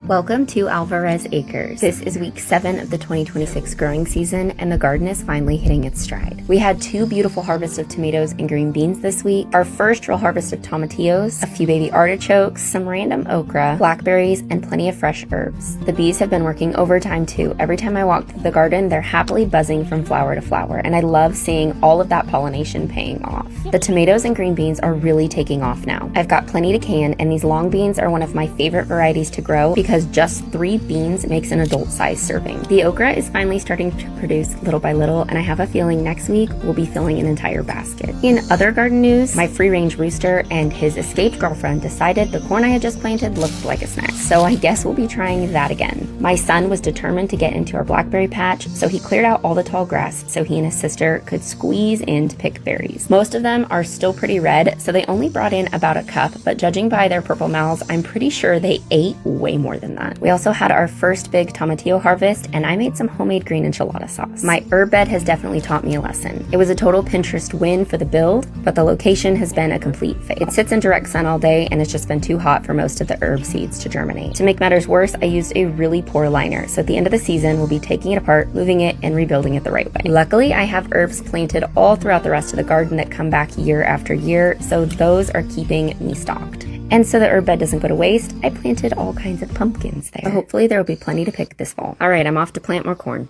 Welcome to Alvarez Acres. This is week 7 of the 2026 growing season, and the garden is finally hitting its stride. We had 2 beautiful harvests of tomatoes and green beans this week, our first real harvest of tomatillos, a few baby artichokes, some random okra, blackberries, and plenty of fresh herbs. The bees have been working overtime too. Every time I walk through the garden, they're happily buzzing from flower to flower, and I love seeing all of that pollination paying off. The tomatoes and green beans are really taking off now. I've got plenty to can, and these long beans are one of my favorite varieties to grow because just 3 beans makes an adult-sized serving. The okra is finally starting to produce little by little, and I have a feeling next week we'll be filling an entire basket. In other garden news, my free-range rooster and his escaped girlfriend decided the corn I had just planted looked like a snack, so I guess we'll be trying that again. My son was determined to get into our blackberry patch, so he cleared out all the tall grass so he and his sister could squeeze in to pick berries. Most of them are still pretty red, so they only brought in about a cup, but judging by their purple mouths, I'm pretty sure they ate way more than that. We also had our first big tomatillo harvest, and I made some homemade green enchilada sauce. My herb bed has definitely taught me a lesson. It was a total Pinterest win for the build, but the location has been a complete fail. It sits in direct sun all day, and it's just been too hot for most of the herb seeds to germinate. To make matters worse, I used a really poor liner, so at the end of the season, we'll be taking it apart, moving it, and rebuilding it the right way. Luckily, I have herbs planted all throughout the rest of the garden that come back year after year, so those are keeping me stocked. And so the herb bed doesn't go to waste, I planted all kinds of pumpkins there. So hopefully there will be plenty to pick this fall. All right, I'm off to plant more corn.